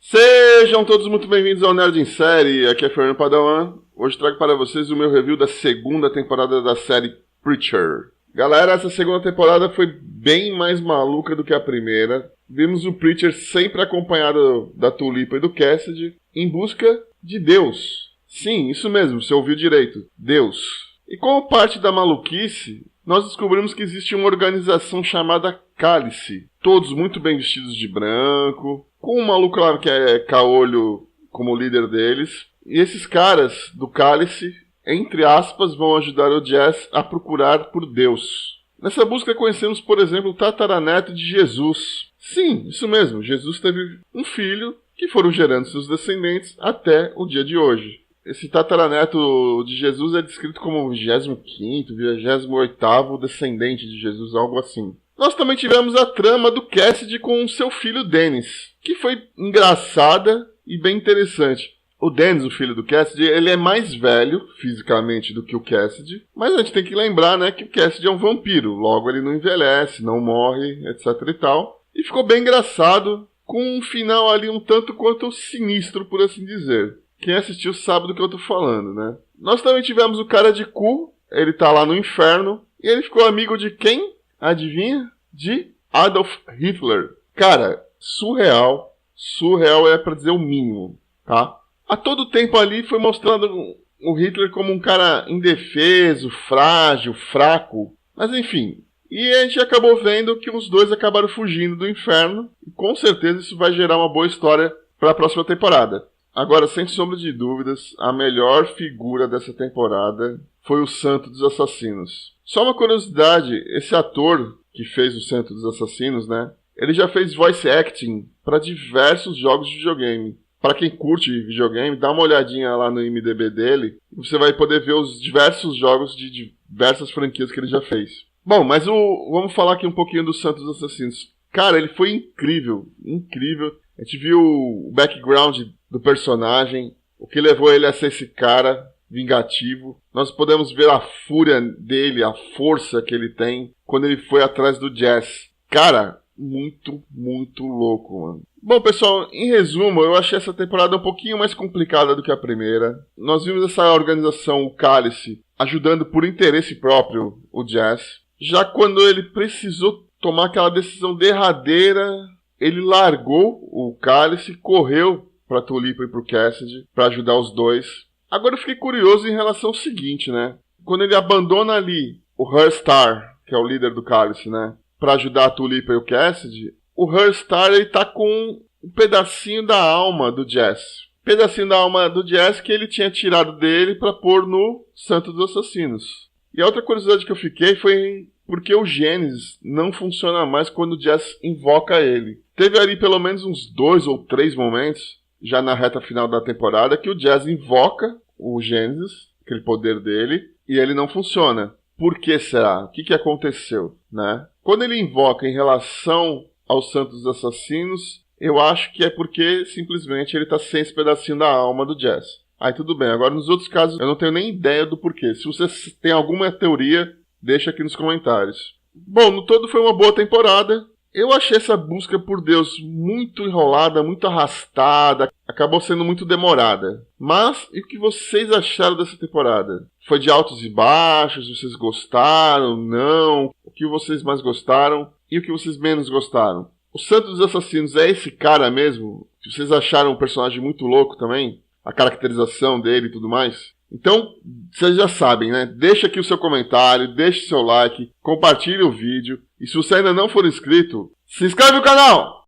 Sejam todos muito bem-vindos ao Nerd em Série, aqui é Fernando Padawan. Hoje trago para vocês o meu review da segunda temporada da série Preacher. Galera, essa segunda temporada foi bem mais maluca do que a primeira. Vimos o Preacher sempre acompanhado da Tulipa e do Cassidy, em busca de Deus. Sim, isso mesmo, você ouviu direito, Deus. E como parte da maluquice, nós descobrimos que existe uma organização chamada Cálice. Todos muito bem vestidos de branco, com um maluco lá que é caolho como líder deles. E esses caras do Cálice, entre aspas, vão ajudar o Jazz a procurar por Deus. Nessa busca conhecemos, por exemplo, o tataraneto de Jesus. Sim, isso mesmo, Jesus teve um filho que foram gerando seus descendentes até o dia de hoje. Esse tataraneto de Jesus é descrito como o 25º, 28º descendente de Jesus, algo assim. Nós também tivemos a trama do Cassidy com o seu filho Dennis, que foi engraçada e bem interessante. O Dennis, o filho do Cassidy, ele é mais velho fisicamente do que o Cassidy, mas a gente tem que lembrar, né, que o Cassidy é um vampiro, logo ele não envelhece, não morre, etc e tal. E ficou bem engraçado, com um final ali um tanto quanto sinistro, por assim dizer. Quem assistiu sabe do que eu tô falando, né? Nós também tivemos o cara de cu, ele tá lá no inferno, e ele ficou amigo de quem? Adivinha? De Adolf Hitler. Cara, surreal. Surreal é pra dizer o mínimo, tá? A todo tempo ali foi mostrando o Hitler como um cara indefeso, frágil, fraco. Mas enfim. E a gente acabou vendo que os dois acabaram fugindo do inferno. E com certeza isso vai gerar uma boa história para a próxima temporada. Agora, sem sombra de dúvidas, a melhor figura dessa temporada foi o Santo dos Assassinos. Só uma curiosidade, esse ator que fez o Santo dos Assassinos, né? Ele já fez voice acting para diversos jogos de videogame. Para quem curte videogame, dá uma olhadinha lá no IMDb dele e você vai poder ver os diversos jogos de diversas franquias que ele já fez. Bom, mas vamos falar aqui um pouquinho do Santo dos Assassinos. Cara, ele foi incrível, incrível. A gente viu o background do personagem, o que levou ele a ser esse cara vingativo. Nós podemos ver a fúria dele, a força que ele tem quando ele foi atrás do Jazz. Cara, muito, muito louco, mano. Bom, pessoal, em resumo, eu achei essa temporada um pouquinho mais complicada do que a primeira. Nós vimos essa organização, o Cálice, ajudando por interesse próprio o Jazz. Já quando ele precisou tomar aquela decisão derradeira, ele largou o Cálice, correu pra Tulipa e pro Cassidy pra ajudar os dois. Agora eu fiquei curioso em relação ao seguinte, né? Quando ele abandona ali o Herstar, que é o líder do Cálice, né? Pra ajudar a Tulipa e o Cassidy, o Herstar, ele tá com um pedacinho da alma do Jazz. Pedacinho da alma do Jazz que ele tinha tirado dele pra pôr no Santo dos Assassinos. E a outra curiosidade que eu fiquei foi porque o Gênesis não funciona mais quando o Jazz invoca ele. Teve ali pelo menos uns 2 ou 3 momentos, já na reta final da temporada, que o Jazz invoca o Gênesis, aquele poder dele, e ele não funciona. Por que será? O que aconteceu, né? Quando ele invoca em relação aos Santos Assassinos, eu acho que é porque simplesmente ele está sem esse pedacinho da alma do Jazz. Aí tudo bem, agora nos outros casos eu não tenho nem ideia do porquê. Se você tem alguma teoria, deixa aqui nos comentários. Bom, no todo foi uma boa temporada. Eu achei essa busca por Deus muito enrolada, muito arrastada, acabou sendo muito demorada. Mas, e o que vocês acharam dessa temporada? Foi de altos e baixos? Vocês gostaram? Não? O que vocês mais gostaram? E o que vocês menos gostaram? O Santo dos Assassinos é esse cara mesmo? Vocês acharam um personagem muito louco também? A caracterização dele e tudo mais? Então, vocês já sabem, né? Deixa aqui o seu comentário, deixe seu like, compartilhe o vídeo. E se você ainda não for inscrito, se inscreve no canal!